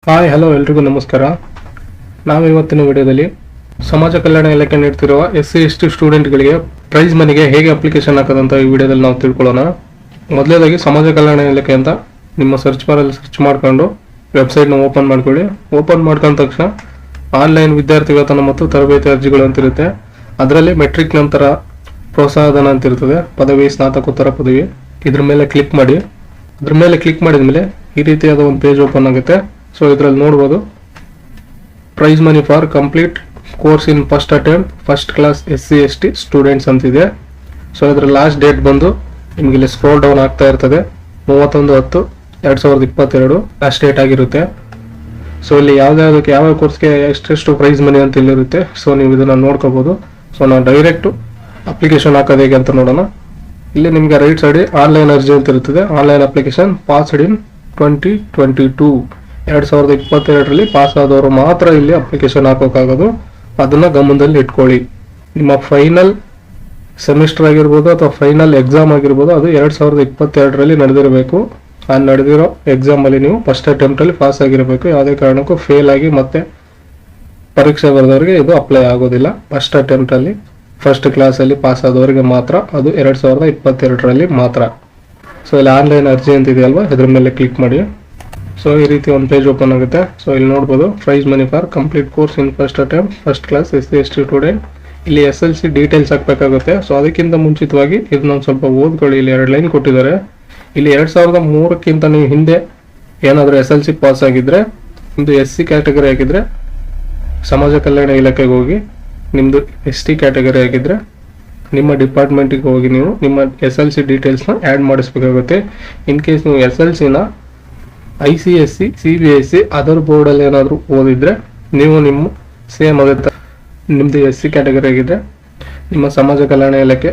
Hi hello ಎಲ್ರಿಗೂ ನಮಸ್ಕಾರ. ನಾವು ಇವತ್ತಿನ ವಿಡಿಯೋದಲ್ಲಿ ಸಮಾಜ ಕಲ್ಯಾಣ ಇಲಾಖೆ ನೀಡ್ತಿರುವ SC/ST ಸ್ಟೂಡೆಂಟ್ಗಳಿಗೆ ಪ್ರೈಸ್ ಮನಿಗೆ ಹೇಗೆ ಅಪ್ಲಿಕೇಶನ್ ಹಾಕೋದಂತ ಈ ವಿಡಿಯೋದಲ್ಲಿ ನಾವು ತಿಳ್ಕೊಳ್ಳೋಣ. ಮೊದಲನೇದಾಗಿ ಸಮಾಜ ಕಲ್ಯಾಣ ಇಲಾಖೆ ಅಂತ ನಿಮ್ಮ ಸರ್ಚ್ ಬಾರಲ್ಲಿ ಸರ್ಚ್ ಮಾಡ್ಕೊಂಡು ವೆಬ್ಸೈಟ್ನ ಓಪನ್ ಮಾಡ್ಕೊಳ್ಳಿ. ಓಪನ್ ಮಾಡ್ಕೊಂಡ ತಕ್ಷಣ ಆನ್ಲೈನ್ ವಿದ್ಯಾರ್ಥಿ ವೇತನ ಮತ್ತು ತರಬೇತಿ ಅರ್ಜಿಗಳು ಅಂತಿರುತ್ತೆ. ಅದರಲ್ಲಿ ಮೆಟ್ರಿಕ್ ನಂತರ ಪ್ರೋತ್ಸಾಹಧನ ಅಂತಿರ್ತದೆ, ಪದವಿ, ಸ್ನಾತಕೋತ್ತರ ಪದವಿ. ಇದ್ರ ಮೇಲೆ ಕ್ಲಿಕ್ ಮಾಡಿ. ಅದ್ರ ಮೇಲೆ ಕ್ಲಿಕ್ ಮಾಡಿದ ಮೇಲೆ ಈ ರೀತಿಯಾದ ಒಂದು ಪೇಜ್ ಓಪನ್ ಆಗುತ್ತೆ. ಸೊ ಇದರಲ್ಲಿ ನೋಡ್ಬೋದು prize money for complete course in first attempt first class SC/ST students ಅಂತಿದೆ. ಸೊ ಇದರ ಲಾಸ್ಟ್ ಡೇಟ್ ಬಂದು ನಿಮಗೆ ಇಲ್ಲಿ ಸ್ಕ್ರೋಲ್ ಡೌನ್ ಆಗ್ತಾ ಇರ್ತದೆ, 31/10/2022 ಲಾಸ್ಟ್ ಡೇಟ್ ಆಗಿರುತ್ತೆ. ಸೊ ಇಲ್ಲಿ ಯಾವ್ದಾವುದಕ್ಕೆ ಯಾವ ಕೋರ್ಸ್ಗೆ ಎಷ್ಟೆಷ್ಟು ಪ್ರೈಸ್ ಮನಿ ಅಂತ ಇಲ್ಲಿರುತ್ತೆ. ಸೊ ನೀವು ಇದನ್ನ ನೋಡ್ಕೋಬಹುದು. ಸೊ ನಾವು ಡೈರೆಕ್ಟ್ ಅಪ್ಲಿಕೇಶನ್ ಹಾಕೋದು ಹೇಗೆ ಅಂತ ನೋಡೋಣ. ಇಲ್ಲಿ ನಿಮಗೆ ರೈಟ್ ಸೈಡ್ ಆನ್ಲೈನ್ ಅರ್ಜಿ ಅಂತ ಇರ್ತದೆ. ಆನ್ಲೈನ್ ಅಪ್ಲಿಕೇಶನ್ ಪಾಸ್ಡ್ ಇನ್ 2022 2022ರಲ್ಲಿ ಪಾಸ್ ಆದವರು ಮಾತ್ರ ಇಲ್ಲಿ ಅಪ್ಲಿಕೇಶನ್ ಹಾಕೋಕ್ಕಾಗೋದು. ಅದನ್ನ ಗಮನದಲ್ಲಿ ಇಟ್ಕೊಳ್ಳಿ. ನಿಮ್ಮ ಫೈನಲ್ ಸೆಮಿಸ್ಟರ್ ಆಗಿರ್ಬೋದು ಅಥವಾ ಫೈನಲ್ ಎಕ್ಸಾಮ್ ಆಗಿರ್ಬೋದು, ಅದು 2022ರಲ್ಲಿ ನಡೆದಿರಬೇಕು. ಆ ನಡೆದಿರೋ ಎಕ್ಸಾಮ್ ಅಲ್ಲಿ ನೀವು ಫಸ್ಟ್ ಅಟೆಂಪ್ಟ್ ಅಲ್ಲಿ ಪಾಸ್ ಆಗಿರಬೇಕು. ಯಾವುದೇ ಕಾರಣಕ್ಕೂ ಫೇಲ್ ಆಗಿ ಮತ್ತೆ ಪರೀಕ್ಷೆ ಬರೆದವರಿಗೆ ಇದು ಅಪ್ಲೈ ಆಗೋದಿಲ್ಲ. ಫಸ್ಟ್ ಅಟೆಂಪ್ಟ್ ಅಲ್ಲಿ ಫಸ್ಟ್ ಕ್ಲಾಸ್ ಅಲ್ಲಿ ಪಾಸ್ ಆದವರಿಗೆ ಮಾತ್ರ, ಅದು 2022ರಲ್ಲಿ ಮಾತ್ರ. ಸೊ ಇಲ್ಲಿ ಆನ್ಲೈನ್ ಅರ್ಜಿ ಅಂತ ಇದೆಯಲ್ವಾ, ಇದ್ರ ಮೇಲೆ ಕ್ಲಿಕ್ ಮಾಡಿ. ಸೊ ಈ ರೀತಿ ಒಂದು ಪೇಜ್ ಓಪನ್ ಆಗುತ್ತೆ. ಸೊ ಇಲ್ಲಿ ನೋಡ್ಬೋದು prize money for complete course in first attempt first class SC/ST student. ಇಲ್ಲಿ SLC ಡೀಟೇಲ್ಸ್ ಹಾಕ್ಬೇಕಾಗುತ್ತೆ. ಸೊ ಅದಕ್ಕಿಂತ ಮುಂಚಿತವಾಗಿ ಇದನ್ನ ಸ್ವಲ್ಪ ಓದ್ಕೊಳ್ಳಿ. ಇಲ್ಲಿ 2 ಲೈನ್ ಕೊಟ್ಟಿದ್ದಾರೆ. ಇಲ್ಲಿ 2003ಕ್ಕಿಂತ ನೀವು ಹಿಂದೆ ಏನಾದರೂ SLC ಪಾಸ್ ಆಗಿದ್ರೆ, ನಿಮ್ದು SC ಕ್ಯಾಟಗರಿ ಆಗಿದ್ರೆ ಸಮಾಜ ಕಲ್ಯಾಣ ಇಲಾಖೆಗೆ ಹೋಗಿ, ನಿಮ್ದು ST ಕ್ಯಾಟಗರಿ ಆಗಿದ್ರೆ ನಿಮ್ಮ ಡಿಪಾರ್ಟ್ಮೆಂಟಿಗೆ ಹೋಗಿ ನೀವು ನಿಮ್ಮ SLC ಡೀಟೇಲ್ಸ್ನ ಆ್ಯಡ್ ಮಾಡಿಸ್ಬೇಕಾಗುತ್ತೆ. ಇನ್ ಕೇಸ್ ನೀವು SLCನ ICSE CBSE ಅದರ್ ಬೋರ್ಡಲ್ಲಿ ಏನಾದರೂ ಓದಿದ್ರೆ, ನೀವು ನಿಮ್ಮ ಸೇಮ್ ಅದೇ ನಿಮ್ಮದು SC ಕ್ಯಾಟಗರಿ ಆಗಿದ್ರೆ ನಿಮ್ಮ ಸಮಾಜ ಕಲ್ಯಾಣ ಇಲಾಖೆ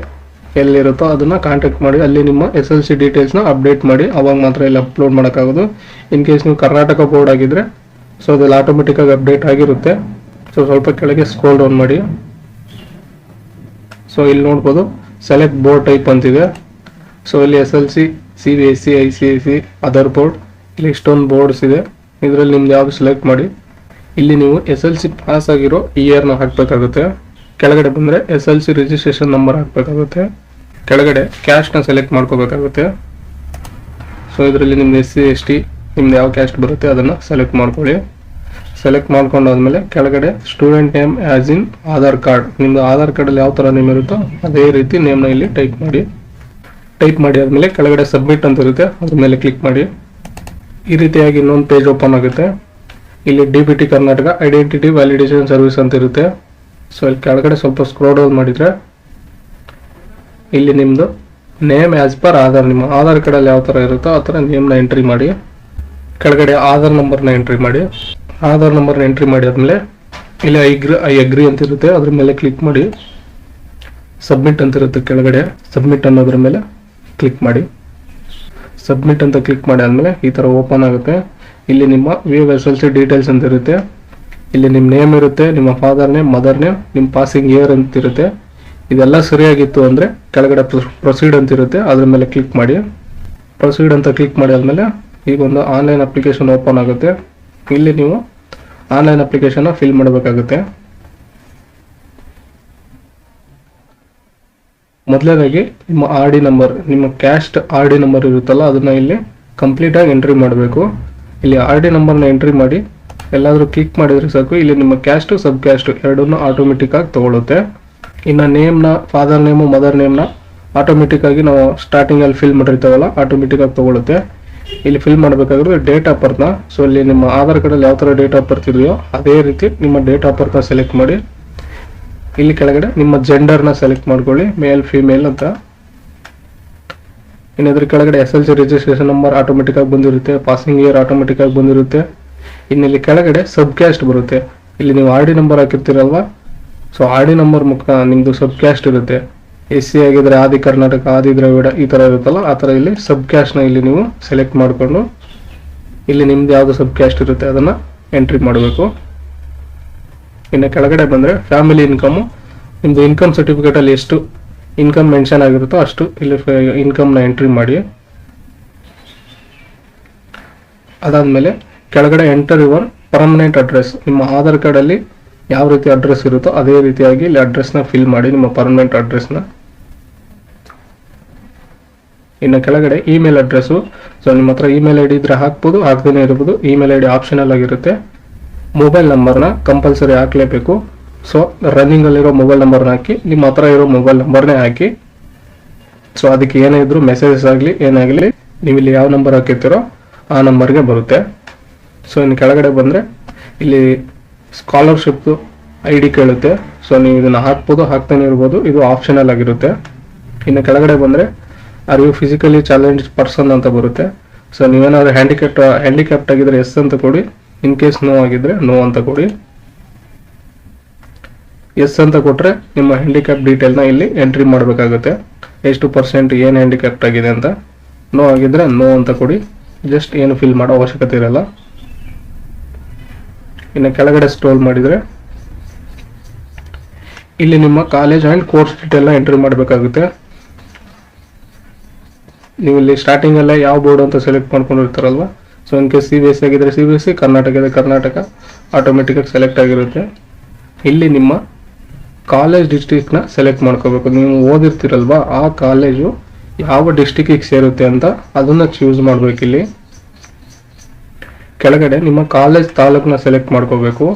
ಎಲ್ಲಿರುತ್ತೋ ಅದನ್ನು ಕಾಂಟ್ಯಾಕ್ಟ್ ಮಾಡಿ, ಅಲ್ಲಿ ನಿಮ್ಮ SLC ಡೀಟೇಲ್ಸ್ನ ಅಪ್ಡೇಟ್ ಮಾಡಿ. ಅವಾಗ ಮಾತ್ರ ಇಲ್ಲಿ ಅಪ್ಲೋಡ್ ಮಾಡೋಕ್ಕಾಗೋದು. ಇನ್ ಕೇಸ್ ನೀವು ಕರ್ನಾಟಕ ಬೋರ್ಡ್ ಆಗಿದ್ರೆ ಸೊ ಅದ್ರಲ್ಲಿ ಆಟೋಮೆಟಿಕ್ಕಾಗಿ ಅಪ್ಡೇಟ್ ಆಗಿರುತ್ತೆ. ಸೊ ಸ್ವಲ್ಪ ಕೆಳಗೆ ಸ್ಕ್ರೋಲ್ ಡೌನ್ ಮಾಡಿ. ಸೊ ಇಲ್ಲಿ ನೋಡ್ಬೋದು ಸೆಲೆಕ್ಟ್ ಬೋರ್ಡ್ ಟೈಪ್ ಅಂತಿದೆ. ಸೊ ಇಲ್ಲಿ SLC CBSE ICSE other board, ಇಲ್ಲಿ ಇಷ್ಟೊಂದು ಬೋರ್ಡ್ಸ್ ಇದೆ. ಇದರಲ್ಲಿ ನಿಮ್ದು ಯಾವುದು ಸೆಲೆಕ್ಟ್ ಮಾಡಿ. ಇಲ್ಲಿ ನೀವು SLC ಪಾಸ್ ಆಗಿರೋ ಇಯರ್ನ ಹಾಕಬೇಕಾಗುತ್ತೆ. ಕೆಳಗಡೆ ಬಂದರೆ SLC ರಿಜಿಸ್ಟ್ರೇಷನ್ ನಂಬರ್ ಹಾಕಬೇಕಾಗುತ್ತೆ. ಕೆಳಗಡೆ ಕ್ಯಾಸ್ಟ್ನ ಸೆಲೆಕ್ಟ್ ಮಾಡ್ಕೋಬೇಕಾಗುತ್ತೆ. ಸೊ ಇದರಲ್ಲಿ ನಿಮ್ದು SC/ST ನಿಮ್ದು ಯಾವ ಕ್ಯಾಸ್ಟ್ ಬರುತ್ತೆ ಅದನ್ನು ಸೆಲೆಕ್ಟ್ ಮಾಡ್ಕೊಳ್ಳಿ. ಸೆಲೆಕ್ಟ್ ಮಾಡ್ಕೊಂಡಾದ್ಮೇಲೆ ಕೆಳಗಡೆ student name as in Aadhaar card, ನಿಮ್ಮದು ಆಧಾರ್ ಕಾರ್ಡಲ್ಲಿ ಯಾವ ಥರ ನೇಮ್ ಇರುತ್ತೋ ಅದೇ ರೀತಿ ನೇಮ್ನ ಇಲ್ಲಿ ಟೈಪ್ ಮಾಡಿ. ಟೈಪ್ ಮಾಡಿ ಆದಮೇಲೆ ಕೆಳಗಡೆ ಸಬ್ಮಿಟ್ ಅಂತ ಇರುತ್ತೆ, ಅದ್ರ ಮೇಲೆ ಕ್ಲಿಕ್ ಮಾಡಿ. ಈ ರೀತಿಯಾಗಿ ಇನ್ನೊಂದು ಪೇಜ್ ಓಪನ್ ಆಗುತ್ತೆ. ಇಲ್ಲಿ DBT Karnataka identity validation service ಅಂತ ಇರುತ್ತೆ. ಸೊ ಇಲ್ಲಿ ಕೆಳಗಡೆ ಸ್ವಲ್ಪ ಸ್ಕ್ರೋಲ್ ಡೌನ್ ಮಾಡಿದರೆ ಇಲ್ಲಿ ನಿಮ್ಮದು ನೇಮ್ ಆ್ಯಸ್ ಪರ್ ಆಧಾರ್, ನಿಮ್ಮ ಆಧಾರ್ ಕಾರ್ಡಲ್ಲಿ ಯಾವ ಥರ ಇರುತ್ತೋ ಆ ಥರ ನೇಮ್ನ ಎಂಟ್ರಿ ಮಾಡಿ. ಕೆಳಗಡೆ ಆಧಾರ್ ನಂಬರ್ನ ಎಂಟ್ರಿ ಮಾಡಿ. ಆಧಾರ್ ನಂಬರ್ನ ಎಂಟ್ರಿ ಮಾಡಿ ಆದಮೇಲೆ ಇಲ್ಲಿ ಐ ಅಗ್ರಿ ಅಂತ ಇರುತ್ತೆ, ಅದ್ರ ಮೇಲೆ ಕ್ಲಿಕ್ ಮಾಡಿ. ಸಬ್ಮಿಟ್ ಅಂತ ಇರುತ್ತೆ ಕೆಳಗಡೆ, ಸಬ್ಮಿಟ್ ಅನ್ನೋದ್ರ ಮೇಲೆ ಕ್ಲಿಕ್ ಮಾಡಿ. ಸಬ್ಮಿಟ್ ಅಂತ ಕ್ಲಿಕ್ ಮಾಡಿ ಆದಮೇಲೆ ಈ ಥರ ಓಪನ್ ಆಗುತ್ತೆ. ಇಲ್ಲಿ ನಿಮ್ಮ ವ್ಯೂ SLC ಡೀಟೇಲ್ಸ್ ಅಂತ ಇರುತ್ತೆ. ಇಲ್ಲಿ ನಿಮ್ಮ ನೇಮ್ ಇರುತ್ತೆ, ನಿಮ್ಮ ಫಾದರ್ ನೇಮ್, ಮದರ್ ನೇಮ್, ನಿಮ್ಮ ಪಾಸಿಂಗ್ ಇಯರ್ ಅಂತ ಇರುತ್ತೆ. ಇದೆಲ್ಲ ಸರಿಯಾಗಿತ್ತು ಅಂದರೆ ಕೆಳಗಡೆ ಪ್ರೊಸೀಡ್ ಅಂತ ಇರುತ್ತೆ, ಅದ್ರ ಮೇಲೆ ಕ್ಲಿಕ್ ಮಾಡಿ. ಪ್ರೊಸೀಡ್ ಅಂತ ಕ್ಲಿಕ್ ಮಾಡಿ ಆದಮೇಲೆ ಈಗ ಒಂದು ಆನ್ಲೈನ್ ಅಪ್ಲಿಕೇಶನ್ ಓಪನ್ ಆಗುತ್ತೆ. ಇಲ್ಲಿ ನೀವು ಆನ್ಲೈನ್ ಅಪ್ಲಿಕೇಶನ್ನ ಫಿಲ್ ಮಾಡಬೇಕಾಗುತ್ತೆ. ಮೊದಲನೇದಾಗಿ ನಿಮ್ಮ RD ನಂಬರ್, ನಿಮ್ಮ ಕ್ಯಾಸ್ಟ್ RD ನಂಬರ್ ಇರುತ್ತಲ್ಲ ಅದನ್ನ ಇಲ್ಲಿ ಕಂಪ್ಲೀಟಾಗಿ ಎಂಟ್ರಿ ಮಾಡಬೇಕು. ಇಲ್ಲಿ RD ನಂಬರ್ನ ಎಂಟ್ರಿ ಮಾಡಿ ಎಲ್ಲಾದರೂ ಕ್ಲಿಕ್ ಮಾಡಿದ್ರೆ ಸಾಕು, ಇಲ್ಲಿ ನಿಮ್ಮ ಕ್ಯಾಸ್ಟು ಸಬ್ ಕ್ಯಾಸ್ಟು ಎರಡನ್ನೂ ಆಟೋಮೆಟಿಕ್ಕಾಗಿ ತೊಗೊಳುತ್ತೆ. ಇನ್ನು ನೇಮ್ನ, ಫಾದರ್ ನೇಮು, ಮದರ್ ನೇಮ್ನ ಆಟೋಮೆಟಿಕ್ಕಾಗಿ ನಾವು ಸ್ಟಾರ್ಟಿಂಗಲ್ಲಿ ಫಿಲ್ ಮಾಡಿರ್ತೀವಲ್ಲ ಆಟೋಮೆಟಿಕ್ಕಾಗಿ ತೊಗೊಳುತ್ತೆ. ಇಲ್ಲಿ ಫಿಲ್ ಮಾಡಬೇಕಾಗಿರೋದು ಡೇಟ್ ಆಫ್ ಬರ್ತ್ನ. ಸೊ ಇಲ್ಲಿ ನಿಮ್ಮ ಆಧಾರ್ ಕಾರ್ಡಲ್ಲಿ ಯಾವ ಥರ ಡೇಟ್ ಆಫ್ ಬರ್ತ್ ಇದೆಯೋ ಅದೇ ರೀತಿ ನಿಮ್ಮ ಡೇಟ್ ಆಫ್ ಬರ್ತ್ನ ಸೆಲೆಕ್ಟ್ ಮಾಡಿ. ಇಲ್ಲಿ ಕೆಳಗಡೆ ನಿಮ್ಮ ಜೆಂಡರ್ನ ಸೆಲೆಕ್ಟ್ ಮಾಡ್ಕೊಳ್ಳಿ, ಮೇಲ್ ಫಿಮೇಲ್ ಅಂತ. ಇನ್ನು ಇದ್ರ ಕೆಳಗಡೆ SLC ರಿಜಿಸ್ಟ್ರೇಷನ್ ನಂಬರ್ ಆಟೋಮೆಟಿಕ್ಕಾಗಿ ಬಂದಿರುತ್ತೆ, ಪಾಸಿಂಗ್ ಇಯರ್ ಆಟೋಮೆಟಿಕ್ಕಾಗಿ ಬಂದಿರುತ್ತೆ. ಇನ್ನು ಇಲ್ಲಿ ಕೆಳಗಡೆ ಸಬ್ ಕ್ಯಾಸ್ಟ್ ಬರುತ್ತೆ. ಇಲ್ಲಿ ನೀವು RD ನಂಬರ್ ಹಾಕಿರ್ತೀರಲ್ವಾ, ಸೊ RD ನಂಬರ್ ಮುಖ ನಿಮ್ಮದು ಸಬ್ ಕ್ಯಾಸ್ಟ್ ಇರುತ್ತೆ. SC ಆಗಿದ್ರೆ ಆದಿ ಕರ್ನಾಟಕ, ಆದಿ ದ್ರಾವಿಡ ಈ ಥರ ಇರುತ್ತಲ್ಲ ಆ ಥರ ಇಲ್ಲಿ ಸಬ್ ಕ್ಯಾಸ್ಟ್ನ ಇಲ್ಲಿ ನೀವು ಸೆಲೆಕ್ಟ್ ಮಾಡಿಕೊಂಡು ಇಲ್ಲಿ ನಿಮ್ದು ಯಾವುದು ಸಬ್ ಕ್ಯಾಸ್ಟ್ ಇರುತ್ತೆ ಅದನ್ನು ಎಂಟ್ರಿ ಮಾಡಬೇಕು. ಇನ್ನು ಕೆಳಗಡೆ ಬಂದರೆ ಫ್ಯಾಮಿಲಿ ಇನ್ಕಮು, ನಿಮ್ಮದು ಇನ್ಕಮ್ ಸರ್ಟಿಫಿಕೇಟಲ್ಲಿ ಎಷ್ಟು ಇನ್ಕಮ್ ಮೆನ್ಷನ್ ಆಗಿರುತ್ತೋ ಅಷ್ಟು ಇಲ್ಲಿ ಇನ್ಕಮ್ನ ಎಂಟ್ರಿ ಮಾಡಿ. ಅದಾದಮೇಲೆ ಕೆಳಗಡೆ ಎಂಟರ್ ಯುವರ್ ಪರ್ಮನೆಂಟ್ ಅಡ್ರೆಸ್, ನಿಮ್ಮ ಆಧಾರ್ ಕಾರ್ಡಲ್ಲಿ ಯಾವ ರೀತಿ ಅಡ್ರೆಸ್ ಇರುತ್ತೋ ಅದೇ ರೀತಿಯಾಗಿ ಇಲ್ಲಿ ಅಡ್ರೆಸ್ನ ಫಿಲ್ ಮಾಡಿ, ನಿಮ್ಮ ಪರ್ಮನೆಂಟ್ ಅಡ್ರೆಸ್ನ. ಇನ್ನು ಕೆಳಗಡೆ ಇಮೇಲ್ ಅಡ್ರೆಸ್ಸು, ಸೊ ನಿಮ್ಮ ಹತ್ರ ಇಮೇಲ್ ಐ ಡಿ ಇದ್ರೆ ಹಾಕ್ಬೋದು, ಹಾಕ್ದೇ ಇರ್ಬೋದು. ಇಮೇಲ್ ಐ ಡಿ ಆಪ್ಷನಲ್ ಆಗಿರುತ್ತೆ. ಮೊಬೈಲ್ ನಂಬರ್ನ ಕಂಪಲ್ಸರಿ ಹಾಕಲೇಬೇಕು. ಸೊ ರನ್ನಿಂಗಲ್ಲಿರೋ ಮೊಬೈಲ್ ನಂಬರ್ನ ಹಾಕಿ, ನಿಮ್ಮ ಹತ್ರ ಇರೋ ಮೊಬೈಲ್ ನಂಬರ್ನೇ ಹಾಕಿ. ಸೊ ಅದಕ್ಕೆ ಏನೇ ಇದ್ರು ಮೆಸೇಜಸ್ ಆಗಲಿ ಏನಾಗಲಿ ನೀವು ಇಲ್ಲಿ ಯಾವ ನಂಬರ್ ಹಾಕಿರ್ತೀರೋ ಆ ನಂಬರ್ಗೆ ಬರುತ್ತೆ. ಸೊ ಇನ್ನು ಕೆಳಗಡೆ ಬಂದರೆ ಇಲ್ಲಿ ಸ್ಕಾಲರ್ಶಿಪ್ ಐ ಡಿ ಕೇಳುತ್ತೆ. ಸೊ ನೀವು ಇದನ್ನು ಹಾಕ್ಬೋದು, ಹಾಕ್ತಾನೆ ಇರ್ಬೋದು, ಇದು ಆಪ್ಷನಲ್ ಆಗಿರುತ್ತೆ. ಇನ್ನು ಕೆಳಗಡೆ ಬಂದರೆ are you physically challenge person ಅಂತ ಬರುತ್ತೆ. ಸೊ ನೀವೇನಾದ್ರೂ ಹ್ಯಾಂಡಿಕ್ಯಾಪ್ಟ್ ಆಗಿದ್ರೆ ಎಸ್ ಅಂತ ಕೊಡಿ, ಇನ್ ಕೇಸ್ ನೋ ಆಗಿದ್ರೆ ನೋ ಅಂತ ಕೊಡಿ. ಎಸ್ ಅಂತ ಕೊಟ್ಟರೆ ನಿಮ್ಮ ಹ್ಯಾಂಡಿಕ್ಯಾಪ್ ಡೀಟೇಲ್ನ ಇಲ್ಲಿ ಎಂಟ್ರಿ ಮಾಡಬೇಕಾಗುತ್ತೆ, ಎಷ್ಟು ಪರ್ಸೆಂಟ್ ಏನು ಹ್ಯಾಂಡಿಕ್ಯಾಪ್ಟ್ ಆಗಿದೆ ಅಂತ. ನೋ ಆಗಿದ್ರೆ ನೋ ಅಂತ ಕೊಡಿ, ಜಸ್ಟ್ ಏನು ಫಿಲ್ ಮಾಡೋ ಅವಶ್ಯಕತೆ ಇರಲ್ಲ. ಇನ್ನು ಕೆಳಗಡೆ ಸ್ಕ್ರೋಲ್ ಮಾಡಿದರೆ ಇಲ್ಲಿ ನಿಮ್ಮ ಕಾಲೇಜ್ ಆ್ಯಂಡ್ ಕೋರ್ಸ್ ಡೀಟೇಲ್ನ ಎಂಟ್ರಿ ಮಾಡಬೇಕಾಗುತ್ತೆ. ನೀವು ಇಲ್ಲಿ ಸ್ಟಾರ್ಟಿಂಗಲ್ಲೇ ಯಾವ ಬೋರ್ಡ್ ಅಂತ ಸೆಲೆಕ್ಟ್ ಮಾಡ್ಕೊಂಡಿರ್ತಾರಲ್ವ, ಸೊ ಇನ್ ಕೇಸ್ CBSE ಆಗಿದ್ರೆ CBSE, ಕರ್ನಾಟಕ ಇದೆ ಕರ್ನಾಟಕ, ಆಟೋಮೆಟಿಕಾಗಿ ಸೆಲೆಕ್ಟ್ ಆಗಿರುತ್ತೆ. ಇಲ್ಲಿ ನಿಮ್ಮ ಕಾಲೇಜ್ ಡಿಸ್ಟ್ರಿಕ್ಟ್ನ ಸೆಲೆಕ್ಟ್ ಮಾಡ್ಕೋಬೇಕು. ನೀವು ಓದಿರ್ತೀರಲ್ವ ಆ ಕಾಲೇಜು ಯಾವ ಡಿಸ್ಟ್ರಿಕ್ಕಿಗೆ ಸೇರುತ್ತೆ ಅಂತ ಅದನ್ನು ಚೂಸ್ ಮಾಡಬೇಕು. ಇಲ್ಲಿ ಕೆಳಗಡೆ ನಿಮ್ಮ ಕಾಲೇಜ್ ತಾಲೂಕನ್ನ ಸೆಲೆಕ್ಟ್ ಮಾಡ್ಕೋಬೇಕು.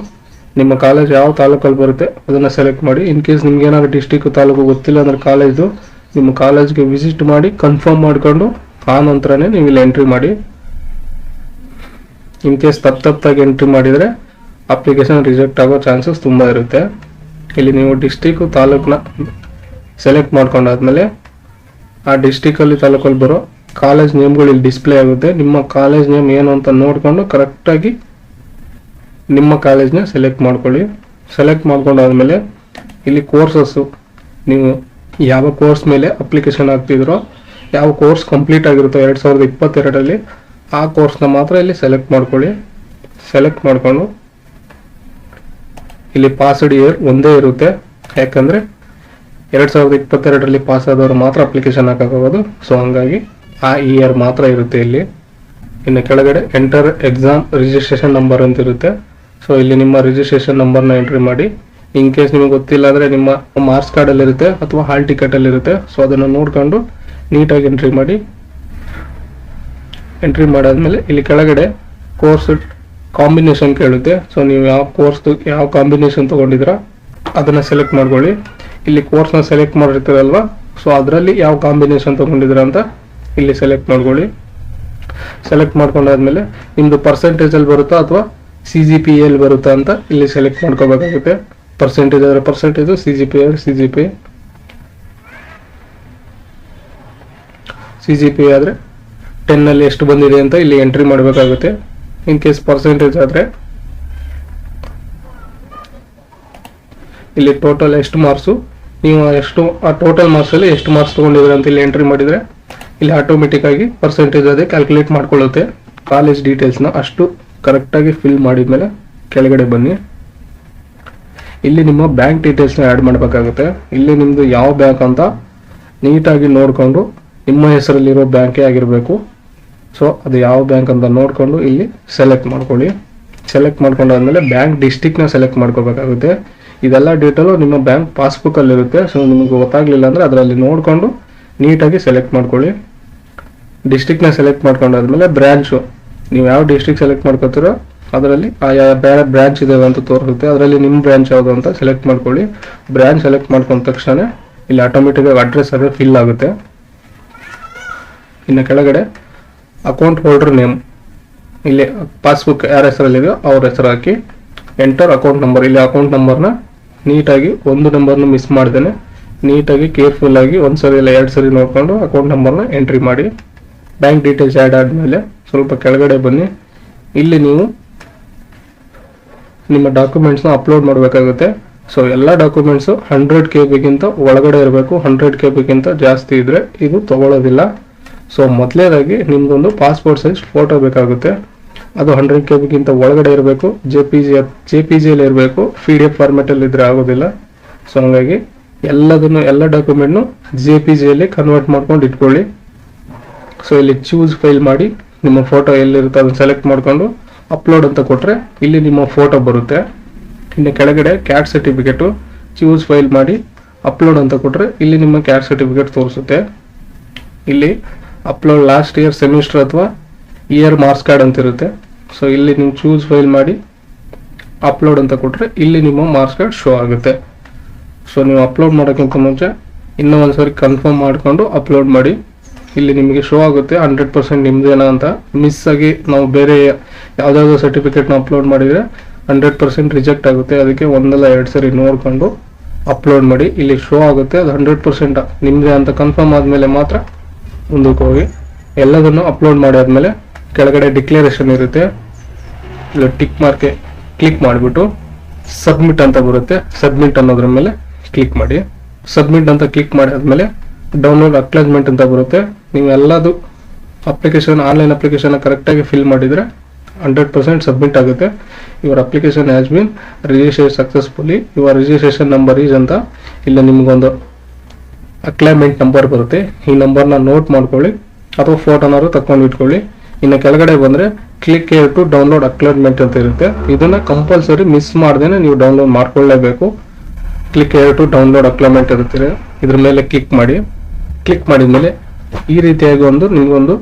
ನಿಮ್ಮ ಕಾಲೇಜ್ ಯಾವ ತಾಲೂಕಲ್ಲಿ ಬರುತ್ತೆ ಅದನ್ನು ಸೆಲೆಕ್ಟ್ ಮಾಡಿ. ಇನ್ ಕೇಸ್ ನಿಮ್ಗೆ ಏನಾದ್ರು ಡಿಸ್ಟ್ರಿಕ್ಟ್ ತಾಲೂಕು ಗೊತ್ತಿಲ್ಲ ಅಂದ್ರೆ ಕಾಲೇಜು ನಿಮ್ಮ ಕಾಲೇಜ್ಗೆ ವಿಸಿಟ್ ಮಾಡಿ ಕನ್ಫರ್ಮ್ ಮಾಡಿಕೊಂಡು ಆ ನಂತರನೇ ನೀವು ಇಲ್ಲಿ ಎಂಟ್ರಿ ಮಾಡಿ. ಇನ್ ಕೇಸ್ ತಪ್ಪಾಗಿ ಎಂಟ್ರಿ ಮಾಡಿದರೆ ಅಪ್ಲಿಕೇಶನ್ ರಿಜೆಕ್ಟ್ ಆಗೋ ಚಾನ್ಸಸ್ ತುಂಬ ಇರುತ್ತೆ. ಇಲ್ಲಿ ನೀವು ಡಿಸ್ಟ್ರಿಕ್ಟು ತಾಲೂಕನ್ನ ಸೆಲೆಕ್ಟ್ ಮಾಡ್ಕೊಂಡಾದ್ಮೇಲೆ ಆ ಡಿಸ್ಟ್ರಿಕ್ಟಲ್ಲಿ ತಾಲೂಕಲ್ಲಿ ಬರೋ ಕಾಲೇಜ್ ನೇಮ್ಗಳು ಇಲ್ಲಿ ಡಿಸ್ಪ್ಲೇ ಆಗುತ್ತೆ. ನಿಮ್ಮ ಕಾಲೇಜ್ ನೇಮ್ ಏನು ಅಂತ ನೋಡಿಕೊಂಡು ಕರೆಕ್ಟಾಗಿ ನಿಮ್ಮ ಕಾಲೇಜ್ನ ಸೆಲೆಕ್ಟ್ ಮಾಡ್ಕೊಳ್ಳಿ. ಸೆಲೆಕ್ಟ್ ಮಾಡ್ಕೊಂಡಾದ್ಮೇಲೆ ಇಲ್ಲಿ ಕೋರ್ಸಸ್ಸು, ನೀವು ಯಾವ ಕೋರ್ಸ್ ಮೇಲೆ ಅಪ್ಲಿಕೇಶನ್ ಹಾಕ್ತಿದ್ರೋ, ಯಾವ ಕೋರ್ಸ್ ಕಂಪ್ಲೀಟ್ ಆಗಿರುತ್ತೋ 2022 ಆ ಕೋರ್ಸ್ನ ಮಾತ್ರ ಇಲ್ಲಿ ಸೆಲೆಕ್ಟ್ ಮಾಡ್ಕೊಳ್ಳಿ. ಸೆಲೆಕ್ಟ್ ಮಾಡಿಕೊಂಡು ಇಲ್ಲಿ ಪಾಸ್ಡ್ ಇಯರ್ ಒಂದೇ ಇರುತ್ತೆ, ಯಾಕಂದರೆ 2022 ಪಾಸ್ ಆದವರು ಮಾತ್ರ ಅಪ್ಲಿಕೇಶನ್ ಹಾಕೋದು. ಸೊ ಹಂಗಾಗಿ ಆ ಇಯರ್ ಮಾತ್ರ ಇರುತ್ತೆ ಇಲ್ಲಿ. ಇನ್ನು ಕೆಳಗಡೆ ಎಂಟರ್ ಎಕ್ಸಾಮ್ ರಿಜಿಸ್ಟ್ರೇಷನ್ ನಂಬರ್ ಅಂತ ಇರುತ್ತೆ. ಸೊ ಇಲ್ಲಿ ನಿಮ್ಮ ರಿಜಿಸ್ಟ್ರೇಷನ್ ನಂಬರ್ನ ಎಂಟ್ರಿ ಮಾಡಿ. ಇನ್ ಕೇಸ್ ನಿಮಗೆ ಗೊತ್ತಿಲ್ಲ ಅಂದರೆ ನಿಮ್ಮ ಮಾರ್ಕ್ಸ್ ಕಾರ್ಡಲ್ಲಿ ಇರುತ್ತೆ ಅಥವಾ ಹಾಲ್ ಟಿಕೆಟಲ್ಲಿ ಇರುತ್ತೆ. ಸೊ ಅದನ್ನು ನೋಡ್ಕೊಂಡು ನೀಟಾಗಿ ಎಂಟ್ರಿ ಮಾಡಿ. ಎಂಟ್ರಿ ಮಾಡಾದ್ಮೇಲೆ ಇಲ್ಲಿ ಕೆಳಗಡೆ ಕೋರ್ಸ್ ಕಾಂಬಿನೇಷನ್ ಕೇಳುತ್ತೆ. ಸೊ ನೀವು ಯಾವ ಕೋರ್ಸ್ದು ಯಾವ ಕಾಂಬಿನೇಷನ್ ತೊಗೊಂಡಿದ್ದೀರಾ ಅದನ್ನು ಸೆಲೆಕ್ಟ್ ಮಾಡ್ಕೊಳ್ಳಿ. ಇಲ್ಲಿ ಕೋರ್ಸ್ನ ಸೆಲೆಕ್ಟ್ ಮಾಡಿರ್ತೀರಲ್ವ, ಸೊ ಅದರಲ್ಲಿ ಯಾವ ಕಾಂಬಿನೇಷನ್ ತೊಗೊಂಡಿದ್ದೀರಾ ಅಂತ ಇಲ್ಲಿ ಸೆಲೆಕ್ಟ್ ಮಾಡ್ಕೊಳ್ಳಿ. ಸೆಲೆಕ್ಟ್ ಮಾಡ್ಕೊಂಡಾದ್ಮೇಲೆ ನಿಮ್ಮದು ಪರ್ಸೆಂಟೇಜಲ್ಲಿ ಬರುತ್ತಾ ಅಥವಾ CGPA ಬರುತ್ತಾ ಅಂತ ಇಲ್ಲಿ ಸೆಲೆಕ್ಟ್ ಮಾಡ್ಕೋಬೇಕಾಗುತ್ತೆ. ಪರ್ಸೆಂಟೇಜ್ ಆದರೆ ಪರ್ಸೆಂಟೇಜು, CGPA ಆದರೆ CGPA ಆದರೆ 10ನಲ್ಲಿ ಎಷ್ಟು ಬಂದಿದೆ ಅಂತ ಇಲ್ಲಿ ಎಂಟ್ರಿ ಮಾಡಬೇಕಾಗುತ್ತೆ. ಇನ್ ಕೇಸ್ ಪರ್ಸೆಂಟೇಜ್ ಆದರೆ ಇಲ್ಲಿ ಟೋಟಲ್ ಎಷ್ಟು ಮಾರ್ಕ್ಸು, ನೀವು ಎಷ್ಟು ಆ ಟೋಟಲ್ ಮಾರ್ಕ್ಸಲ್ಲಿ ಎಷ್ಟು ಮಾರ್ಕ್ಸ್ ತೊಗೊಂಡಿದ್ರೆ ಅಂತ ಇಲ್ಲಿ ಎಂಟ್ರಿ ಮಾಡಿದರೆ ಇಲ್ಲಿ ಆಟೋಮೆಟಿಕ್ಕಾಗಿ ಪರ್ಸೆಂಟೇಜ್ ಅದೇ ಕ್ಯಾಲ್ಕುಲೇಟ್ ಮಾಡ್ಕೊಳ್ಳುತ್ತೆ. ಕಾಲೇಜ್ ಡೀಟೇಲ್ಸ್ನ ಅಷ್ಟು ಕರೆಕ್ಟಾಗಿ ಫಿಲ್ ಮಾಡಿದ ಮೇಲೆ ಕೆಳಗಡೆ ಬನ್ನಿ. ಇಲ್ಲಿ ನಿಮ್ಮ ಬ್ಯಾಂಕ್ ಡೀಟೇಲ್ಸ್ನ ಆ್ಯಡ್ ಮಾಡಬೇಕಾಗುತ್ತೆ. ಇಲ್ಲಿ ನಿಮ್ಮದು ಯಾವ ಬ್ಯಾಂಕ್ ಅಂತ ನೀಟಾಗಿ ನೋಡಿಕೊಂಡು, ನಿಮ್ಮ ಹೆಸರಲ್ಲಿರೋ ಬ್ಯಾಂಕೇ ಆಗಿರಬೇಕು. ಸೊ ಅದು ಯಾವ ಬ್ಯಾಂಕ್ ಅಂತ ನೋಡಿಕೊಂಡು ಇಲ್ಲಿ ಸೆಲೆಕ್ಟ್ ಮಾಡ್ಕೊಳ್ಳಿ. ಸೆಲೆಕ್ಟ್ ಮಾಡ್ಕೊಂಡಾದ್ಮೇಲೆ ಬ್ಯಾಂಕ್ ಡಿಸ್ಟ್ರಿಕ್ಟ್ನ ಸೆಲೆಕ್ಟ್ ಮಾಡ್ಕೋಬೇಕಾಗುತ್ತೆ. ಇದೆಲ್ಲ ಡೀಟೇಲು ನಿಮ್ಮ ಬ್ಯಾಂಕ್ ಪಾಸ್ಬುಕ್ಕಲ್ಲಿರುತ್ತೆ. ಸೊ ನಿಮಗೆ ಗೊತ್ತಾಗಲಿಲ್ಲ ಅಂದರೆ ಅದರಲ್ಲಿ ನೋಡಿಕೊಂಡು ನೀಟಾಗಿ ಸೆಲೆಕ್ಟ್ ಮಾಡ್ಕೊಳ್ಳಿ. ಡಿಸ್ಟ್ರಿಕ್ಟ್ನ ಸೆಲೆಕ್ಟ್ ಮಾಡ್ಕೊಂಡಾದ್ಮೇಲೆ ಬ್ರ್ಯಾಂಚು, ನೀವು ಯಾವ ಡಿಸ್ಟ್ರಿಕ್ಟ್ ಸೆಲೆಕ್ಟ್ ಮಾಡ್ಕೋತೀರೋ ಅದರಲ್ಲಿ ಬೇರೆ ಬ್ರಾಂಚ್ ಇದಾವೆ ಅಂತ ತೋರಿಸುತ್ತೆ. ಅದರಲ್ಲಿ ನಿಮ್ಮ ಬ್ರಾಂಚ್ ಯಾವುದು ಅಂತ ಸೆಲೆಕ್ಟ್ ಮಾಡ್ಕೊಳ್ಳಿ. ಬ್ರಾಂಚ್ ಸೆಲೆಕ್ಟ್ ಮಾಡ್ಕೊಂಡ ತಕ್ಷಣ ಇಲ್ಲಿ ಆಟೋಮೆಟಿಕ್ಕಾಗಿ ಅಡ್ರೆಸ್ ಅದೇ ಫಿಲ್ ಆಗುತ್ತೆ. ಇನ್ನು ಕೆಳಗಡೆ ಅಕೌಂಟ್ ಹೋಲ್ಡರ್ ನೇಮ್, ಇಲ್ಲಿ ಪಾಸ್ಬುಕ್ ಯಾರ ಹೆಸರಲ್ಲಿದೆಯೋ ಅವ್ರ ಹೆಸರು ಹಾಕಿ. ಎಂಟರ್ ಅಕೌಂಟ್ ನಂಬರ್, ಇಲ್ಲಿ ಅಕೌಂಟ್ ನಂಬರ್ನ ನೀಟಾಗಿ ಒಂದು ನಂಬರ್ನ ಮಿಸ್ ಮಾಡ್ದೇನೆ ನೀಟಾಗಿ ಕೇರ್ಫುಲ್ಲಾಗಿ ಒಂದು ಸರಿ ಇಲ್ಲ 2 ಸರಿ ನೋಡಿಕೊಂಡು ಅಕೌಂಟ್ ನಂಬರ್ನ ಎಂಟ್ರಿ ಮಾಡಿ. ಬ್ಯಾಂಕ್ ಡೀಟೇಲ್ಸ್ ಆ್ಯಡ್ ಆದಮೇಲೆ ಸ್ವಲ್ಪ ಕೆಳಗಡೆ ಬನ್ನಿ. ಇಲ್ಲಿ ನೀವು ನಿಮ್ಮ ಡಾಕ್ಯುಮೆಂಟ್ಸ್ನ ಅಪ್ಲೋಡ್ ಮಾಡಬೇಕಾಗುತ್ತೆ. ಸೊ ಎಲ್ಲ ಡಾಕ್ಯುಮೆಂಟ್ಸು 100 KB ಒಳಗಡೆ ಇರಬೇಕು. 100 KB ಜಾಸ್ತಿ ಇದ್ದರೆ ಇದು ತೊಗೊಳ್ಳೋದಿಲ್ಲ. ಸೊ ಮೊದಲೇದಾಗಿ ನಿಮ್ಗೊಂದು ಪಾಸ್ಪೋರ್ಟ್ ಸೈಜ್ ಫೋಟೋ ಬೇಕಾಗುತ್ತೆ. ಅದು 100 KB ಒಳಗಡೆ ಇರಬೇಕು. JPG ಇರಬೇಕು. PDF ಫಾರ್ಮೆಟಲ್ಲಿ ಇದ್ರೆ ಆಗೋದಿಲ್ಲ. ಸೊ ಹಂಗಾಗಿ ಎಲ್ಲ ಡಾಕ್ಯುಮೆಂಟ್ನು JPG ಕನ್ವರ್ಟ್ ಮಾಡ್ಕೊಂಡು ಇಟ್ಕೊಳ್ಳಿ. ಸೊ ಇಲ್ಲಿ ಚೂಸ್ ಫೈಲ್ ಮಾಡಿ ನಿಮ್ಮ ಫೋಟೋ ಎಲ್ಲಿರುತ್ತೆ ಅದನ್ನು ಸೆಲೆಕ್ಟ್ ಮಾಡಿಕೊಂಡು ಅಪ್ಲೋಡ್ ಅಂತ ಕೊಟ್ಟರೆ ಇಲ್ಲಿ ನಿಮ್ಮ ಫೋಟೋ ಬರುತ್ತೆ. ಇನ್ನು ಕೆಳಗಡೆ ಕ್ಯಾಟ್ ಸರ್ಟಿಫಿಕೇಟು ಚೂಸ್ ಫೈಲ್ ಮಾಡಿ ಅಪ್ಲೋಡ್ ಅಂತ ಕೊಟ್ಟರೆ ಇಲ್ಲಿ ನಿಮ್ಮ ಕ್ಯಾಟ್ ಸರ್ಟಿಫಿಕೇಟ್ ತೋರಿಸುತ್ತೆ. ಇಲ್ಲಿ ಅಪ್ಲೋಡ್ ಲಾಸ್ಟ್ ಇಯರ್ ಸೆಮಿಸ್ಟರ್ ಅಥವಾ ಇಯರ್ ಮಾರ್ಕ್ಸ್ ಕಾರ್ಡ್ ಅಂತ ಇರುತ್ತೆ. ಸೊ ಇಲ್ಲಿ ನೀವು ಚೂಸ್ ಫೈಲ್ ಮಾಡಿ ಅಪ್ಲೋಡ್ ಅಂತ ಕೊಟ್ಟರೆ ಇಲ್ಲಿ ನಿಮ್ಮ ಮಾರ್ಕ್ಸ್ ಕಾರ್ಡ್ ಶೋ ಆಗುತ್ತೆ. ಸೊ ನೀವು ಅಪ್ಲೋಡ್ ಮಾಡೋಕ್ಕಿಂತ ಮುಂಚೆ ಇನ್ನೂ ಒಂದ್ಸರಿ ಕನ್ಫರ್ಮ್ ಮಾಡಿಕೊಂಡು ಅಪ್ಲೋಡ್ ಮಾಡಿ. ಇಲ್ಲಿ ನಿಮಗೆ ಶೋ ಆಗುತ್ತೆ 100% ನಿಮ್ದೇನಾ ಅಂತ. ಮಿಸ್ ಆಗಿ ನಾವು ಬೇರೆ ಯಾವುದಾದ್ರು ಸರ್ಟಿಫಿಕೇಟ್ನ ಅಪ್ಲೋಡ್ ಮಾಡಿದರೆ 100% ರಿಜೆಕ್ಟ್ ಆಗುತ್ತೆ. ಅದಕ್ಕೆ ಒಂದಲ್ಲ 2 ಸರಿ ನೋಡಿಕೊಂಡು ಅಪ್ಲೋಡ್ ಮಾಡಿ. ಇಲ್ಲಿ ಶೋ ಆಗುತ್ತೆ ಅದು 100% ನಿಮ್ಮದೇ ಅಂತ ಕನ್ಫರ್ಮ್ ಆದಮೇಲೆ ಮಾತ್ರ ಮುಂದಕ್ಕೆ ಹೋಗಿ. ಎಲ್ಲದನ್ನು ಅಪ್ಲೋಡ್ ಮಾಡಾದ್ಮೇಲೆ ಕೆಳಗಡೆ ಡಿಕ್ಲರೇಷನ್ ಇರುತ್ತೆ, ಇಲ್ಲ ಟಿಕ್ ಮಾರ್ಕೆ ಕ್ಲಿಕ್ ಮಾಡಿಬಿಟ್ಟು ಸಬ್ಮಿಟ್ ಅಂತ ಬರುತ್ತೆ. ಸಬ್ಮಿಟ್ ಅನ್ನೋದ್ರ ಮೇಲೆ ಕ್ಲಿಕ್ ಮಾಡಿ. ಸಬ್ಮಿಟ್ ಅಂತ ಕ್ಲಿಕ್ ಮಾಡಾದ್ಮೇಲೆ ಡೌನ್ಲೋಡ್ ಅಕ್ನಾಲೆಜ್ಮೆಂಟ್ ಅಂತ ಬರುತ್ತೆ. ನೀವು ಎಲ್ಲದು ಅಪ್ಲಿಕೇಶನ್ ಆನ್ಲೈನ್ ಅಪ್ಲಿಕೇಶನ್ ಕರೆಕ್ಟಾಗಿ ಫಿಲ್ ಮಾಡಿದರೆ 100% ಸಬ್ಮಿಟ್ ಆಗುತ್ತೆ. Your application has been registered successfully, your registration number is ಅಂತ ಇಲ್ಲ ನಿಮಗೊಂದು ಅಕ್ಲಾಯ್ಮೆಂಟ್ ನಂಬರ್ ಬರುತ್ತೆ. ಈ ನಂಬರ್ನ ನೋಟ್ ಮಾಡ್ಕೊಳ್ಳಿ ಅಥವಾ ಫೋಟೋನಾದ್ರು ತಕೊಂಡು ಇಟ್ಕೊಳ್ಳಿ. ಇನ್ನು ಕೆಳಗಡೆ ಬಂದರೆ click here to download acknowledgement ಅಂತ ಇರುತ್ತೆ. ಇದನ್ನು ಕಂಪಲ್ಸರಿ ಮಿಸ್ ಮಾಡ್ದೇನೆ ನೀವು ಡೌನ್ಲೋಡ್ ಮಾಡ್ಕೊಳ್ಳೇಬೇಕು. Click here to download acknowledgement ಇರುತ್ತೆ, ಇದ್ರ ಮೇಲೆ ಕ್ಲಿಕ್ ಮಾಡಿ. ಕ್ಲಿಕ್ ಮಾಡಿದ್ಮೇಲೆ ಈ ರೀತಿಯಾಗಿ ನಿಮಗೊಂದು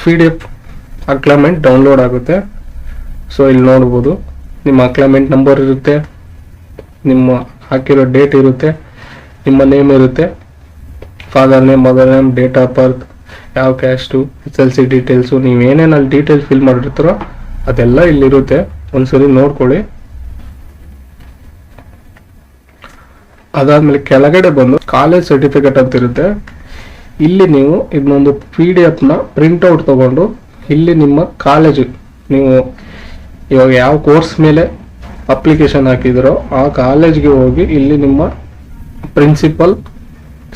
PDF ಅಕ್ಲಾಯ್ಮೆಂಟ್ ಡೌನ್ಲೋಡ್ ಆಗುತ್ತೆ. ಸೊ ಇಲ್ಲಿ ನೋಡ್ಬೋದು ನಿಮ್ಮ ಅಕ್ಲಾಯ್ಮೆಂಟ್ ನಂಬರ್ ಇರುತ್ತೆ, ನಿಮ್ಮ ಹಾಕಿರೋ ಡೇಟ್ ಇರುತ್ತೆ, ನಿಮ್ಮ ನೇಮ್ ಇರುತ್ತೆ, father name, mother name, date of birth, ಯಾವ ಕ್ಯಾಸ್ಟು, SLC ಡೀಟೇಲ್ಸು, ನೀವು ಏನೇನು ಅಲ್ಲಿ ಡೀಟೇಲ್ಸ್ ಫಿಲ್ ಮಾಡಿರ್ತಾರೋ ಅದೆಲ್ಲ ಇಲ್ಲಿರುತ್ತೆ. ಒಂದ್ಸರಿ ನೋಡ್ಕೊಳ್ಳಿ. ಅದಾದ್ಮೇಲೆ ಕೆಳಗಡೆ ಬಂದು ಕಾಲೇಜ್ ಸರ್ಟಿಫಿಕೇಟ್ ಅಂತ ಇರುತ್ತೆ. ಇಲ್ಲಿ ನೀವು ಇದನ್ನೊಂದು PDF ಪ್ರಿಂಟ್ಔಟ್ ತಗೊಂಡು ಇಲ್ಲಿ ನಿಮ್ಮ ಕಾಲೇಜು ನೀವು ಇವಾಗ ಯಾವ ಕೋರ್ಸ್ ಮೇಲೆ ಅಪ್ಲಿಕೇಶನ್ ಹಾಕಿದಿರೋ ಆ ಕಾಲೇಜ್ಗೆ ಹೋಗಿ ಇಲ್ಲಿ ನಿಮ್ಮ ಪ್ರಿನ್ಸಿಪಲ್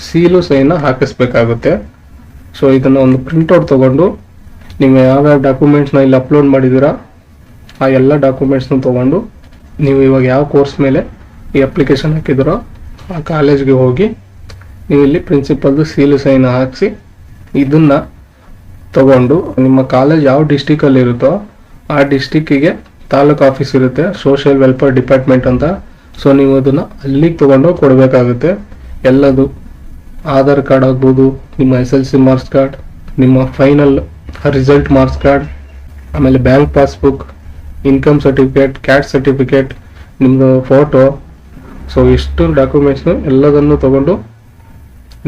ಸೀಲು ಸೈನ ಹಾಕಿಸ್ಬೇಕಾಗುತ್ತೆ. ಸೊ ಇದನ್ನು ಒಂದು ಪ್ರಿಂಟ್ಔಟ್ ತಗೊಂಡು ನೀವು ಯಾವ್ಯಾವ ಡಾಕ್ಯುಮೆಂಟ್ಸ್ನ ಇಲ್ಲಿ ಅಪ್ಲೋಡ್ ಮಾಡಿದ್ದೀರಾ ಆ ಎಲ್ಲ ಡಾಕ್ಯುಮೆಂಟ್ಸ್ನ ತಗೊಂಡು ನೀವು ಇವಾಗ ಯಾವ ಕೋರ್ಸ್ ಮೇಲೆ ಈ ಅಪ್ಲಿಕೇಶನ್ ಹಾಕಿದಿರೋ ಆ ಕಾಲೇಜ್ಗೆ ಹೋಗಿ ನೀವು ಇಲ್ಲಿ ಪ್ರಿನ್ಸಿಪಲ್ದು ಸೀಲು ಸೈನ್ ಹಾಕಿಸಿ ಇದನ್ನ ತಗೊಂಡು ನಿಮ್ಮ ಕಾಲೇಜ್ ಯಾವ ಡಿಸ್ಟಿಕಲ್ಲಿ ಇರುತ್ತೋ ಆ ಡಿಸ್ಟಿಕ್ಕಿಗೆ ತಾಲೂಕು ಆಫೀಸ್ ಇರುತ್ತೆ, ಸೋಷಿಯಲ್ ವೆಲ್ಫೇರ್ ಡಿಪಾರ್ಟ್ಮೆಂಟ್ ಅಂತ. ಸೊ ನೀವು ಅದನ್ನು ಅಲ್ಲಿಗೆ ತಗೊಂಡು ಕೊಡಬೇಕಾಗುತ್ತೆ. ಎಲ್ಲದು ಆಧಾರ್ ಕಾರ್ಡ್ ಆಗ್ಬೋದು, ನಿಮ್ಮ SLC ಮಾರ್ಕ್ಸ್ ಕಾರ್ಡ್, ನಿಮ್ಮ ಫೈನಲ್ ರಿಸಲ್ಟ್ ಮಾರ್ಕ್ಸ್ ಕಾರ್ಡ್, ಆಮೇಲೆ bank passbook, income certificate, cat certificate, ನಿಮ್ಮದು ಫೋಟೋ. ಸೊ ಇಷ್ಟು ಡಾಕ್ಯುಮೆಂಟ್ಸ್ನು ಎಲ್ಲದನ್ನು ತಗೊಂಡು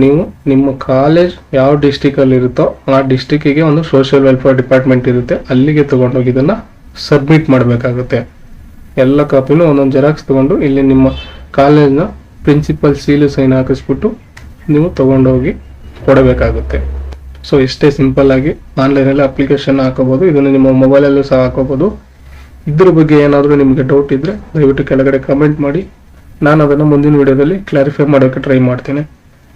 ನೀವು ನಿಮ್ಮ ಕಾಲೇಜ್ ಯಾವ ಡಿಸ್ಟಿಕಲ್ಲಿ ಇರುತ್ತೋ ಆ ಡಿಸ್ಟಿಕ್ಕಿಗೆ ಒಂದು ಸೋಷಿಯಲ್ ವೆಲ್ಫೇರ್ ಡಿಪಾರ್ಟ್ಮೆಂಟ್ ಇರುತ್ತೆ, ಅಲ್ಲಿಗೆ ತಗೊಂಡೋಗಿ ಇದನ್ನು ಸಬ್ಮಿಟ್ ಮಾಡಬೇಕಾಗುತ್ತೆ. ಎಲ್ಲ ಕಾಪಿನೂ ಒಂದೊಂದು ಜೆರಾಕ್ಸ್ ತಗೊಂಡು ಇಲ್ಲಿ ನಿಮ್ಮ ಕಾಲೇಜ್ನ ಪ್ರಿನ್ಸಿಪಲ್ ಸೀಲು ಸೈನ್ ಹಾಕಿಸ್ಬಿಟ್ಟು ನೀವು ತಗೊಂಡೋಗಿ ಕೊಡಬೇಕಾಗುತ್ತೆ. ಸೊ ಇಷ್ಟೇ ಸಿಂಪಲ್ ಆಗಿ ಆನ್ಲೈನಲ್ಲಿ ಅಪ್ಲಿಕೇಶನ್ ಹಾಕೋಬೋದು. ಇದನ್ನು ನಿಮ್ಮ ಮೊಬೈಲಲ್ಲೂ ಸಹ ಹಾಕೋಬೋದು. ಇದ್ರ ಬಗ್ಗೆ ಏನಾದರೂ ನಿಮಗೆ ಡೌಟ್ ಇದ್ದರೆ ದಯವಿಟ್ಟು ಕೆಳಗಡೆ ಕಮೆಂಟ್ ಮಾಡಿ, ನಾನು ಅದನ್ನು ಮುಂದಿನ ವಿಡಿಯೋದಲ್ಲಿ ಕ್ಲಾರಿಫೈ ಮಾಡೋಕ್ಕೆ ಟ್ರೈ ಮಾಡ್ತೀನಿ.